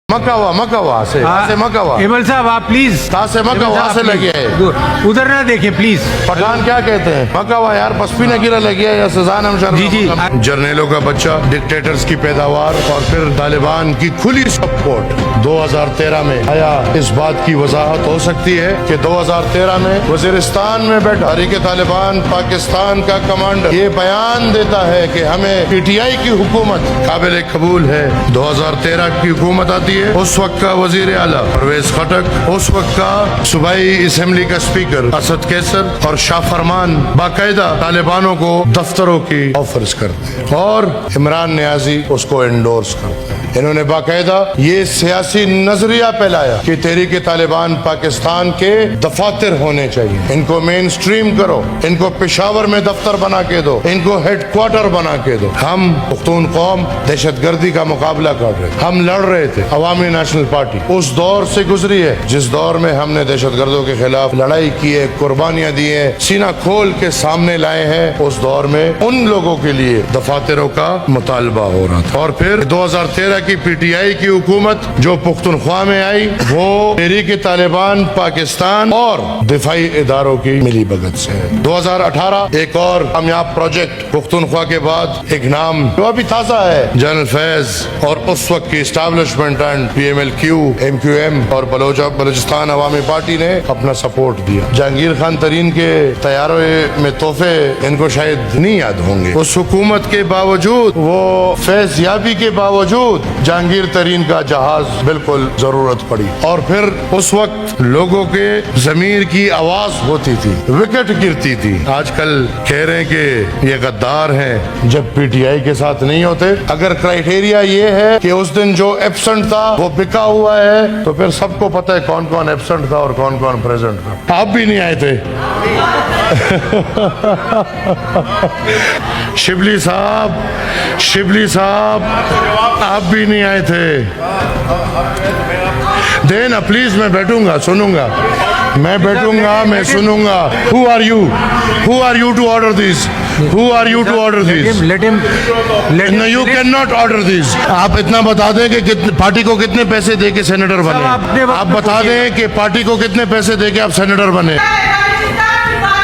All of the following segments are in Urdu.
مکوا سے مکوا ایمل صاحب آپ پلیز سے مکوا سے لگے ادھر نہ دیکھیں پلیز. پٹھان کیا کہتے ہیں مکوا یار پسپی نہ گرا لگیا یا سزان ہم شرم. جی جرنیلوں کا بچہ ڈکٹیٹرز کی پیداوار اور پھر طالبان کی کھلی سپورٹ 2013 میں آیا. اس بات کی وضاحت ہو سکتی ہے کہ 2013 میں وزیرستان میں بیٹھا تحریک طالبان پاکستان کا کمانڈر یہ بیان دیتا ہے کہ ہمیں پی ٹی آئی کی حکومت قابل قبول ہے. 2013 کی حکومت آتی ہے, اس وقت کا وزیر اعلیٰ پرویز خٹک, اس وقت کا صوبائی اسمبلی کا اسپیکر اسد کیسر اور شاہ فرمان باقاعدہ طالبانوں کو دفتروں کی آفرز کرتے ہیں اور عمران نیازی اس کو انڈورس کرتے ہیں. انہوں نے باقاعدہ یہ سیاسی نظریہ پھیلایا کہ تحریک طالبان پاکستان کے دفاتر ہونے چاہیے, ان کو مین سٹریم کرو, ان کو پشاور میں دفتر بنا کے دو, ان کو ہیڈ کوارٹر بنا کے دو. ہم پختون قوم دہشت گردی کا مقابلہ کر رہے تھے, ہم لڑ رہے تھے. عوامی نیشنل پارٹی اس دور سے گزری ہے جس دور میں ہم نے دہشت گردوں کے خلاف لڑائی کی ہے, قربانیاں دی ہیں, سینہ کھول کے سامنے لائے ہیں. اس دور میں ان لوگوں کے لیے دفاتروں کا مطالبہ ہو رہا تھا. اور پھر 2013 کی پی ٹی آئی کی حکومت جو پختونخوا میں آئی وہ تحریک طالبان پاکستان اور دفاعی اداروں کی ملی بھگت سے ہے. 2018 ایک اور کامیاب پروجیکٹ پختونخوا کے بعد ایک نام جو ابھی تازہ ہے جنرل فیض اور اس وقت کی establishment and P M L Q M Q M اور بلوچستان عوامی پارٹی نے اپنا سپورٹ دیا. جہانگیر خان ترین کے طیاروں میں تحفے ان کو شاید نہیں یاد ہوں گے. اس حکومت کے باوجود وہ فیض یابی کے باوجود جہانگیر ترین کا جہاز بالکل ضرورت پڑی اور پھر اس وقت لوگوں کے ضمیر کی آواز ہوتی تھی, وکٹ گرتی تھی. آج کل کہہ رہے ہیں کہ یہ غدار ہیں جب پی ٹی آئی کے ساتھ نہیں ہوتے. اگر کرائیٹیریا یہ ہے کہ اس دن جو ایبسنٹ تھا وہ بکا ہوا ہے تو پھر سب کو پتہ ہے کون کون ایبسنٹ تھا اور کون کون پریزنٹ تھا. آپ بھی نہیں آئے تھے شبلی صاحب آپ بھی نہیں آئے تھے. دینا پلیز میں بیٹھوں گا, سنوں گا, میں بیٹھوں گا, میں سنوں گا. Who are you to order this? Who are you to order this? Let him. No, you cannot order this. آپ اتنا بتا دیں کہ پارٹی کو کتنے پیسے دے کے سینیٹر بنے. آپ بتا دیں کہ پارٹی کو کتنے پیسے دے کے آپ سینیٹر بنے.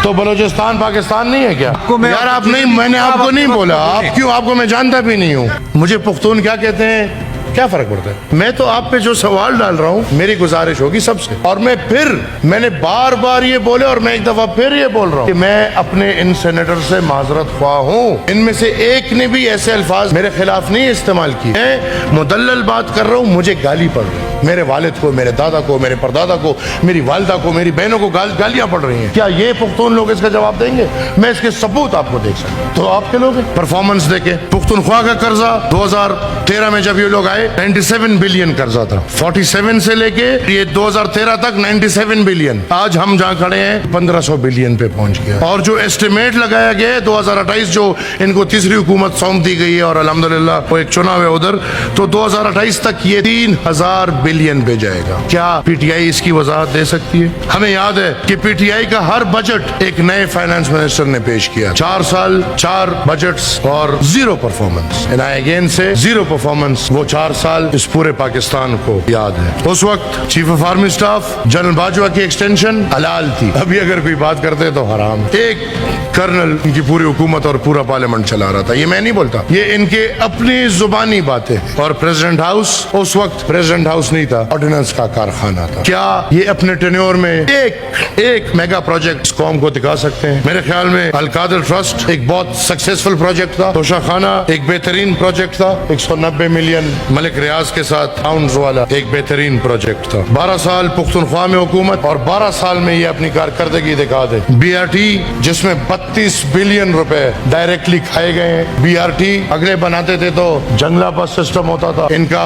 تو بلوچستان پاکستان نہیں ہے کیا یار؟ آپ نہیں, میں نے آپ کو نہیں بولا. آپ کیوں, آپ کو میں جانتا بھی نہیں ہوں. مجھے پختون کیا کہتے ہیں کیا فرق پڑتا ہے؟ میں تو آپ پہ جو سوال ڈال رہا ہوں میری گزارش ہوگی سب سے, اور میں نے بار بار یہ بولے اور میں ایک دفعہ پھر یہ بول رہا ہوں کہ میں اپنے ان سینیٹر سے معذرت خواہ ہوں. ان میں سے ایک نے بھی ایسے الفاظ میرے خلاف نہیں استعمال کیے. میں مدلل بات کر رہا ہوں, مجھے گالی پڑ رہی ہے. میرے والد کو, میرے دادا کو, میرے پردادا کو, میری والدہ کو, میری بہنوں کو گالیاں پڑ رہی ہیں. کیا یہ پختون لوگ اس کا جواب دیں گے؟ میں اس کے ثبوت آپ کو دیکھ سکتا ہوں. تو آپ کے لوگ پرفارمنس دیکھیں. پختونخوا کا قرضہ 2013 میں جب یہ لوگ آئے 97 بلین قرضہ تھا. 47 سے لے کے یہ 2013 تک 97 بلین. آج ہم جہاں کھڑے ہیں 1500 بلین پہ پہنچ گیا. اور جو ایسٹیمیٹ لگایا گیا ہے 2028 جو ان کو تیسری حکومت سونپ دی گئی ہے اور الحمدللہ وہ ایک چناو ہے ادھر, تو 2028 تک یہ 3000 بلین پہ جائے گا. کیا پی ٹی آئی اس کی وضاحت دے سکتی ہے؟ ہمیں یاد ہے کہ پی ٹی آئی کا ہر بجٹ ایک نئے فائنانس منسٹر نے پیش کیا. 4 سال 4 بجٹس اور زیرو پرفارمنس. اگین سے زیرو پرفارمنس. وہ 4 سال اس پورے پاکستان کو یاد ہے. اس وقت chief of army staff general Bajwa کی ایکسٹینشن حلال تھی. ابھی اگر کوئی بات کرتے تو حرام. ایک کرنل ان کی پوری حکومت اور پورا پارلیمنٹ چلا رہا تھا. یہ میں نہیں بولتا, یہ ان کے اپنی زبانی باتیں. اور پریزیڈنٹ ہاؤس اس وقت پریزیڈنٹ ہاؤس نہیں تھا, آرڈیننس کا کارخانہ تھا. کیا یہ اپنے ٹینیور میں ایک میگا پروجیکٹ قوم کو دکھا سکتے ہیں؟ میرے خیال میں القادر ٹرسٹ ایک بہت سکسیسفل پروجیکٹ تھا. توشہ خانہ ایک بہترین پروجیکٹ تھا. 190 ملین ملک ریاض کے ساتھ ٹاؤنز والا ایک بہترین پروجیکٹ تھا. 12 سال پختونخوا میں حکومت اور 12 سال میں یہ اپنی کارکردگی دکھا دے. بی آر ٹی جس میں 32 بلین روپے ڈائریکٹلی کھائے گئے ہیں. بی آر ٹی اگلے بناتے تھے تو جنگلہ بس سسٹم ہوتا تھا, ان کا